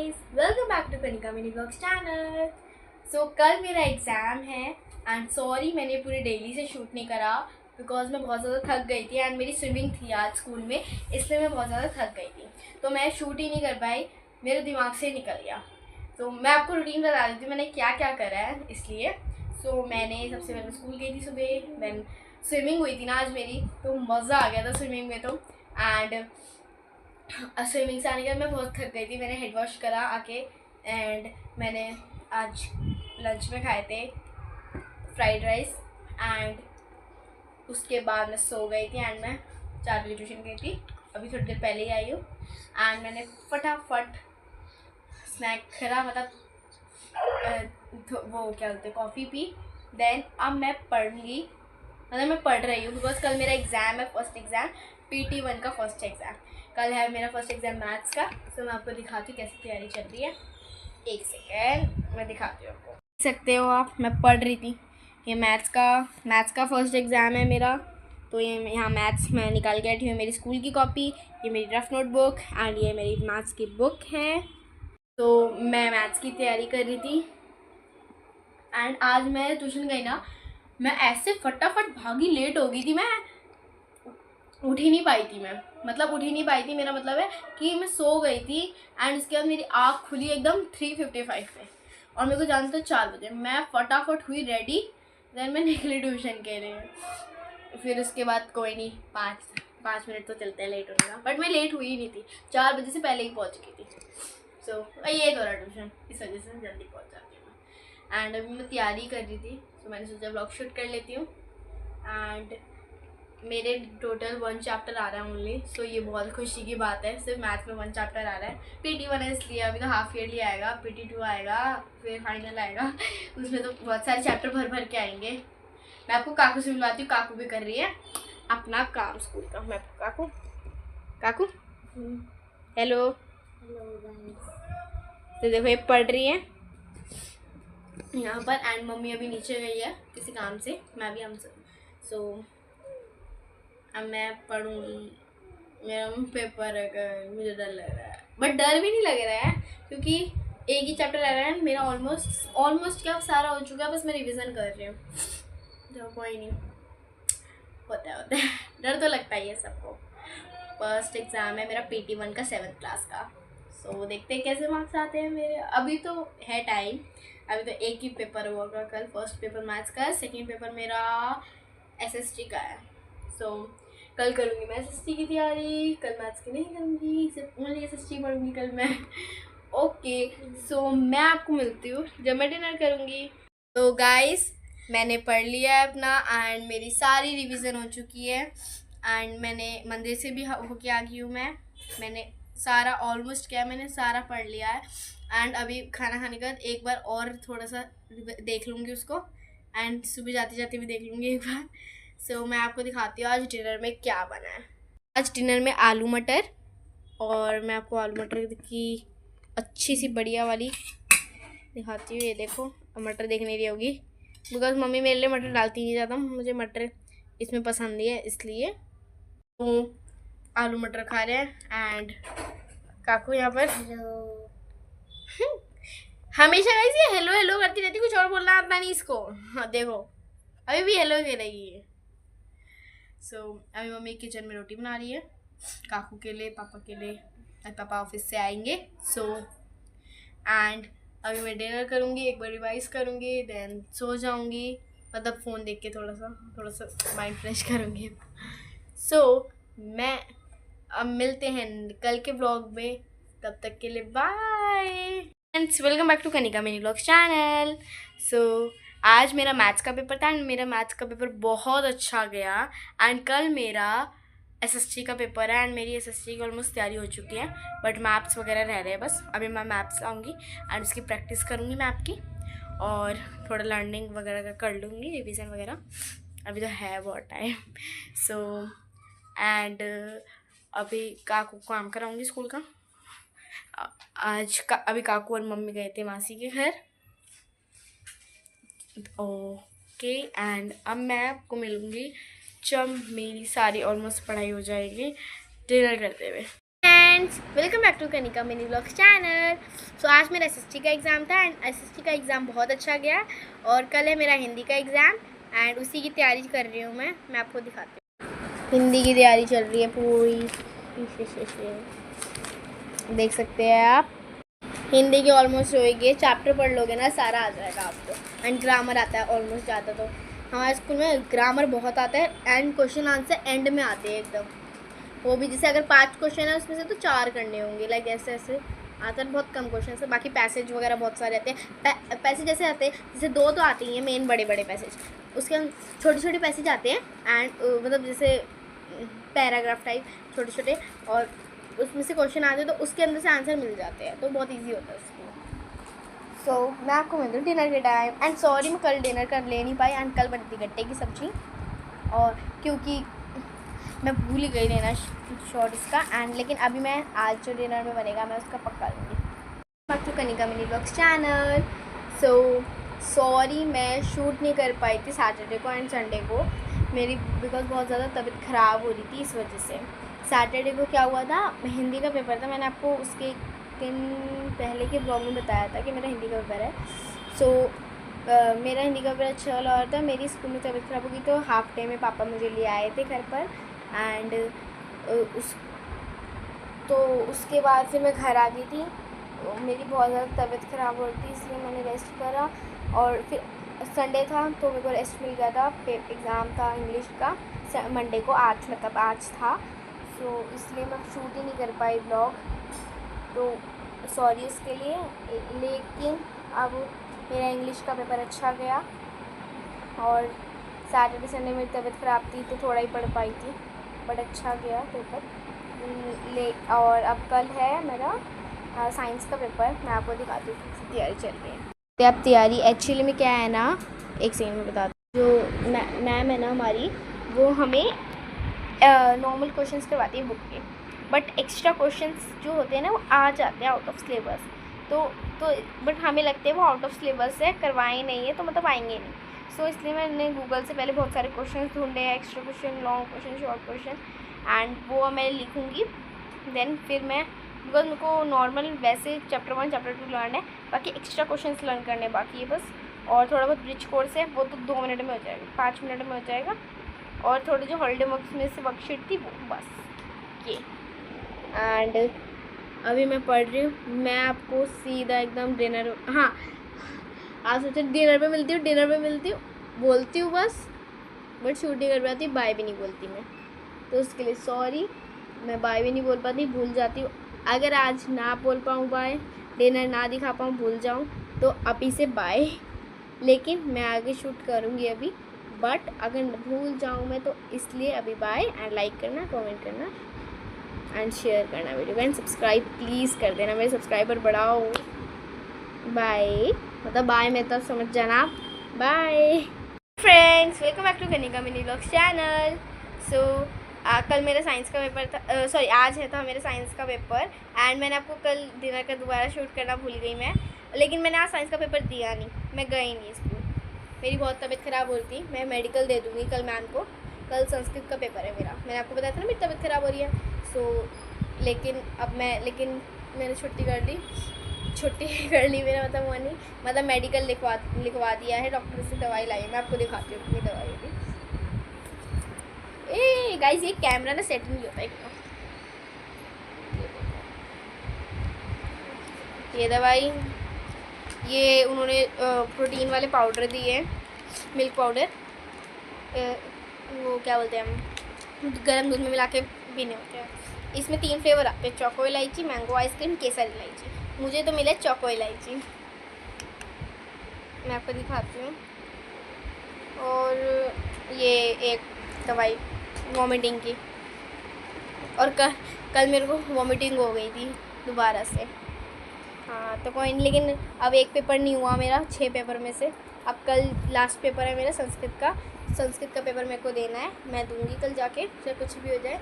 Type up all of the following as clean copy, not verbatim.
Guys, welcome back to Kanika mini blogs channel. So कल मेरा exam है एंड सॉरी मैंने पूरी डेली से शूट नहीं करा बिकॉज मैं बहुत ज़्यादा थक गई थी एंड मेरी स्विमिंग थी आज स्कूल में, इसलिए मैं बहुत ज़्यादा थक गई थी तो मैं शूट ही नहीं कर पाई, मेरे दिमाग से निकल गया। तो मैं आपको रूटीन बता देती हूँ मैंने क्या क्या करा है इसलिए। सो मैंने सबसे पहले स्कूल गई थी सुबह, देन स्विमिंग हुई थी ना आज मेरी, तो मज़ा आ गया था स्विमिंग में। तो एंड स्विमिंग से आने के बाद मैं बहुत थक गई थी, मैंने हेड वॉश करा आके एंड मैंने आज लंच में खाए थे फ्राइड राइस एंड उसके बाद मैं सो गई थी एंड मैं 4 बजे ट्यूशन गई थी, अभी थोड़ी देर पहले ही आई हूँ एंड मैंने फटाफट स्नैक करा, मतलब वो क्या बोलते कॉफ़ी पी। देन अब मैं पढ़ूँगी, मतलब मैं पढ़ रही हूँ बिकॉज कल मेरा एग्ज़ाम है, फर्स्ट एग्ज़ाम PT1 का फर्स्ट एग्ज़ाम कल है मेरा, फर्स्ट एग्ज़ाम मैथ्स का। तो मैं आपको दिखाती हूँ कैसी तैयारी चल रही है। एक सेकेंड मैं दिखाती हूँ आपको, देख सकते हो आप मैं पढ़ रही थी। ये मैथ्स का फर्स्ट एग्ज़ाम है मेरा, तो ये यहाँ मैथ्स मैं निकाल के बैठी हूँ, मेरी स्कूल की कॉपी, ये मेरी रफ नोटबुक एंड ये मेरी मैथ्स की बुक है। तो मैं मैथ्स की तैयारी कर रही थी एंड आज मैं ट्यूशन गई ना, मैं ऐसे फटाफट भागी, लेट हो गई थी, मैं उठ ही नहीं पाई थी, मेरा मतलब है कि मैं सो गई थी एंड उसके बाद मेरी आँख खुली एकदम 3:55 पे और मेरे को जाना था 4 बजे। मैं फटाफट हुई रेडी, देन मैं निकली ट्यूशन के लिए। फिर उसके बाद कोई नहीं, 5 मिनट तो चलते हैं लेट होने का, बट मैं लेट हुई ही नहीं थी, 4 बजे से पहले ही पहुँच गई थी। सो ये तो रहा ट्यूशन, इस वजह से मैं जल्दी पहुँच जाती हूँ एंड अभी मैं तैयारी कर रही थी तो मैंने सोचा ब्लॉग शूट कर लेती हूँ एंड मेरे टोटल 1 चैप्टर आ रहा है ओनली। सो ये बहुत खुशी की बात है, सिर्फ मैथ्स में 1 चैप्टर आ रहा है। PT1 है इसलिए, अभी तो हाफ ईयरली आएगा, PT2 आएगा, फिर फाइनल आएगा, उसमें तो बहुत सारे चैप्टर भर भर के आएंगे। मैं आपको काकू से मिलवाती हूँ, काकू भी कर रही है अपना काम स्कूल का। मैं काकू हेलो, तो देखो ये पढ़ रही है यहाँ पर एंड मम्मी अभी नीचे गई है किसी काम से, मैं भी हमसे। सो अब मैं पढ़ूंगी, मेरा पेपर है, मुझे डर लग रहा है, बट डर भी नहीं लग रहा है क्योंकि एक ही चैप्टर रह रहा है, मेरा ऑलमोस्ट क्या सारा हो चुका है, बस मैं रिवीजन कर रही हूँ। तो कोई नहीं, होता है डर तो लगता ही है सबको। फर्स्ट एग्ज़ाम है मेरा PT1 का 7th क्लास का। सो देखते हैं कैसे मार्क्स आते हैं मेरे, अभी तो है टाइम, अभी तो एक ही पेपर होगा कल, फर्स्ट पेपर मैथ्स का है, सेकेंड पेपर मेरा SST का है। सो कल करूँगी मैं SST की तैयारी, कल मैथ्स की नहीं करूँगी, सिर्फ ओनली SST पढ़ूँगी कल मैं। ओके, सो मैं आपको मिलती हूँ जब मैं डिनर करूँगी। तो गाइस मैंने पढ़ लिया है अपना एंड मेरी सारी रिवीजन हो चुकी है एंड मैंने मंदिर से भी होके आ गई हूँ। मैंने सारा ऑलमोस्ट क्या मैंने सारा पढ़ लिया है एंड अभी खाना खाने के बाद एक बार और थोड़ा सा देख लूँगी उसको एंड सुबह जाते जाते भी देख लूँगी एक बार। सो मैं आपको दिखाती हूँ आज डिनर में क्या बना है। आज डिनर में आलू मटर, और मैं आपको आलू मटर की अच्छी सी बढ़िया वाली दिखाती हूँ। ये देखो, मटर देख नहीं रही होगी बिकॉज मम्मी मेरे लिए मटर डालती नहीं ज़्यादा, मुझे मटर इसमें पसंद नहीं है इसलिए। तो आलू मटर खा रहे हैं एंड काकू यहाँ पर हमेशा वैसे हेलो हेलो करती रहती, कुछ और बोलना आता नहीं इसको। हाँ देखो अभी भी हेलो कह रही है। सो अभी मम्मी किचन में रोटी बना रही है काकू के लिए, पापा के लिए, पापा ऑफिस से आएंगे। सो एंड अभी मैं डिनर करूँगी, एक बार रिवाइज करूँगी, देन सो जाऊँगी, मतलब फ़ोन देख के थोड़ा सा माइंड फ्रेश करूँगी। सो मैं अब मिलते हैं कल के व्लॉग में, तब तक के लिए bye friends, welcome back to Kanika mini vlogs channel. So आज मेरा मैथ्स का पेपर था एंड मेरा मैथ्स का पेपर बहुत अच्छा गया एंड कल मेरा SST का पेपर है एंड मेरी SST की ऑलमोस्ट तैयारी हो चुकी है, बट मैप्स वगैरह रह रहे हैं बस। अभी मैं मैप्स आऊँगी एंड उसकी प्रैक्टिस करूँगी मैप की और थोड़ा लर्निंग वगैरह कर लूँगी, रिवीजन वगैरह, अभी तो है बहुत टाइम। सो एंड अभी काकू को काम कराऊँगी स्कूल का। अभी काकू और मम्मी गए थे मासी के घर। ओके एंड अब मैं आपको मिलूँगी जब मेरी सारी ऑलमोस्ट पढ़ाई हो जाएगी डिनर करते हुए। Friends, welcome back to Kanika mini blogs channel. So आज मेरा एसएसटी का एग्ज़ाम था एंड एसएसटी का एग्ज़ाम बहुत अच्छा गया और कल है मेरा हिंदी का एग्ज़ाम एंड उसी की तैयारी कर रही हूँ मैं आपको दिखाती हूँ। हिंदी की तैयारी चल रही है पूरी, देख सकते हैं आप। हिंदी की ऑलमोस्ट होएगी, चैप्टर पढ़ लोगे ना सारा आ जाएगा आपको एंड ग्रामर आता है ऑलमोस्ट ज़्यादा। तो हमारे स्कूल में ग्रामर बहुत आता है एंड क्वेश्चन आंसर एंड में आते हैं एकदम, वो भी जैसे अगर 5 क्वेश्चन है उसमें से तो 4 करने होंगे, लाइक ऐसे ऐसे आता है। बहुत कम क्वेश्चन है, बाकी पैसेज वगैरह बहुत सारे आते हैं। पैसेज ऐसे आते हैं जैसे 2 तो आते ही हैं मेन बड़े बड़े पैसेज, उसके हम छोटे छोटे पैसेज आते हैं एंड मतलब जैसे पैराग्राफ टाइप छोटे छोटे, और उसमें से क्वेश्चन आते हैं तो उसके अंदर से आंसर मिल जाते हैं, तो बहुत ईजी होता है उसमें। सो मैं आपको मिलती हूँ डिनर के टाइम एंड सॉरी मैं कल डिनर कर ले नहीं पाई एंड कल बनी थी गट्टे की सब्ज़ी, और क्योंकि मैं भूल ही गई लेना शॉर्ट इसका एंड, लेकिन अभी मैं आज जो डिनर में बनेगा मैं उसका पक्का लूँगी। Back to Kanika mini blogs channel. So sorry मैं शूट नहीं कर पाई थी सैटरडे को एंड संडे को, मेरी बिकॉज बहुत ज़्यादा तबीयत ख़राब हो रही थी इस वजह से। सैटरडे को क्या हुआ था, हिंदी का पेपर था, मैंने आपको उसके दिन पहले के ब्लॉग में बताया था कि मेरा हिंदी का पेपर है। सो मेरा हिंदी का पेपर अच्छा वाला और था, मेरी स्कूल में तबीयत ख़राब हो गई तो हाफ डे में पापा मुझे ले आए थे घर पर एंड उसके बाद फिर मैं घर आ गई थी। मेरी बहुत ज़्यादा तबीयत ख़राब हो रही थी इसलिए मैंने रेस्ट करा, और फिर संडे था तो मेरे को रेस्ट मिल गया था। एग्ज़ाम था इंग्लिश का मंडे को, आज मतलब आज था, तो इसलिए मैं शूट ही नहीं कर पाई ब्लॉग, तो सॉरी उसके लिए। लेकिन अब मेरा इंग्लिश का पेपर अच्छा गया और सैटरडे संडे मेरी तबीयत ख़राब थी तो थोड़ा ही पढ़ पाई थी, बट अच्छा गया पेपर। और अब कल है मेरा साइंस का पेपर, मैं आपको दिखाती हूँ कैसी तैयारी चल रही है। तो अब तैयारी एक्चुअली में क्या है ना, एक सेकंड में बताती हूँ। जो मैम है ना हमारी, वो हमें नॉर्मल क्वेश्चंस करवाती है बुक के, बट एक्स्ट्रा क्वेश्चंस जो होते हैं ना वो आ जाते हैं आउट ऑफ सिलेबस, तो बट हमें लगते हैं वो आउट ऑफ सिलेबस है, करवाए नहीं है तो मतलब आएंगे नहीं। सो इसलिए मैंने गूगल से पहले बहुत सारे क्वेश्चंस ढूंढे हैं, extra question, long question, short question, and वो मैं लिखूँगी। देन फिर मैं, बिकॉज मेरे को नॉर्मल वैसे चैप्टर 1 चैप्टर 2 लर्न है, बाकी एक्स्ट्रा क्वेश्चंस लर्न करने बाकी है बस, और थोड़ा बहुत ब्रिज कोर्स है वो तो 2 मिनट में हो जाएगा, 5 मिनट में हो जाएगा, और थोड़ी जो हॉलीडे वर्क्स में से वर्कशीट थी वो बस ये। एंड अभी मैं पढ़ रही हूँ, मैं आपको सीधा एकदम डिनर, हाँ आज सोचे डिनर पे मिलती हूँ, डिनर पे मिलती हूँ बोलती हूँ बस, बट शूट नहीं कर पाती, बाय भी नहीं बोलती मैं, तो उसके लिए सॉरी। मैं बाय भी नहीं बोल पाती, भूल जाती हूँ। अगर आज ना बोल पाऊँ बाय, डिनर ना दिखा पाऊँ, भूल जाऊँ, तो अभी से बाय, लेकिन मैं आगे शूट करूँगी अभी, बट अगर भूल जाऊँ मैं तो इसलिए अभी बाय। एंड लाइक करना, कमेंट करना एंड शेयर करना वीडियो को, एंड सब्सक्राइब प्लीज़ कर देना, मेरे सब्सक्राइबर बढ़ाओ। बाय, मतलब बाय में तो समझ जाना आप, bye friends, welcome back to Kanika mini blogs channel. So कल मेरा साइंस का पेपर था, सॉरी आज है था मेरा साइंस का पेपर, एंड मैंने आपको कल डिनर का दोबारा शूट करना भूल गई मैं, लेकिन मैंने आज साइंस का पेपर दिया नहीं, मैं गई नहीं स्कूल, मेरी बहुत तबीयत ख़राब हो रही थी। मैं मेडिकल दे दूँगी कल मैम को, कल संस्कृत का पेपर है मेरा, मैंने आपको बताया था ना मेरी तबीयत ख़राब हो रही है। सो लेकिन मैंने छुट्टी कर ली, मेरा मतलब हुआ नहीं, मतलब मेडिकल लिखवा दिया है, डॉक्टर से दवाई लाई है, मैं आपको दिखाती हूँ कितनी दवाई होगी। ए गाइस, ये कैमरा ना सेट नहीं होता है, ये दवाई, ये उन्होंने प्रोटीन वाले पाउडर दिए, मिल्क पाउडर, वो क्या बोलते हैं हम, गर्म दूध में मिला के पीने होते हैं। इसमें 3 फ्लेवर आते हैं, चोको इलायची, मैंगो आइसक्रीम, केसर इलायची। मुझे तो मिला चोको इलायची, मैं आपको दिखाती हूँ। और ये एक दवाई वॉमिटिंग की, और कल मेरे को वॉमिटिंग हो गई थी दोबारा से। हाँ तो कोई नहीं, लेकिन अब एक पेपर नहीं हुआ मेरा 6 पेपर में से, अब कल लास्ट पेपर है मेरा संस्कृत का पेपर मेरे को देना है, मैं दूंगी कल जाके, चाहे कुछ भी हो जाए।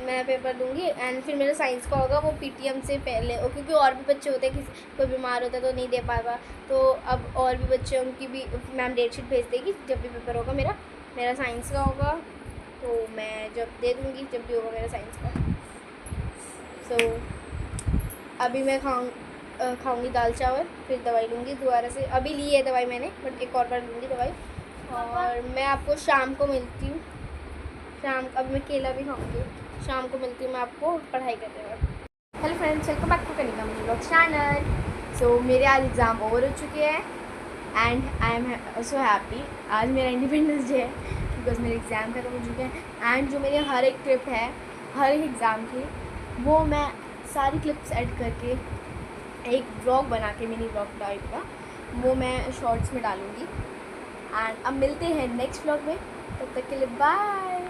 मैं पेपर दूंगी एंड फिर मेरा साइंस का होगा वो पीटीएम से पहले, और क्योंकि और भी बच्चे होते हैं, किसी कोई बीमार होता है तो नहीं दे पाएगा, तो अब और भी बच्चे, उनकी भी मैम डेट शीट भेज देगी जब भी पेपर होगा मेरा साइंस का होगा, तो मैं जब दे दूँगी जब भी होगा मेरा साइंस का। सो अभी मैं खाऊंगी दाल चावल, फिर दवाई लूँगी दोबारा से। अभी ली है दवाई मैंने, बट एक और बार लूँगी दवाई। और मैं आपको शाम को मिलती हूँ। अब मैं केला भी खाऊंगी। शाम को मिलती हूँ मैं आपको पढ़ाई करते वक्त। Hello friends, welcome back to Kanika blog channel. So मेरे आज एग्ज़ाम ओवर हो चुके हैं and I am so happy. आज मेरा इंडिपेंडेंस डे है बिकॉज मेरे एग्ज़ाम खत्म हो चुके हैं। एंड जो मेरे हर एक ट्रिप है, हर एक एग्ज़ाम की, वो मैं सारी क्लिप्स ऐड करके एक व्लॉग बना के, मिनी व्लॉग टाइप का, वो मैं शॉर्ट्स में डालूँगी। एंड अब मिलते हैं नेक्स्ट व्लॉग में, तब तक के लिए बाय।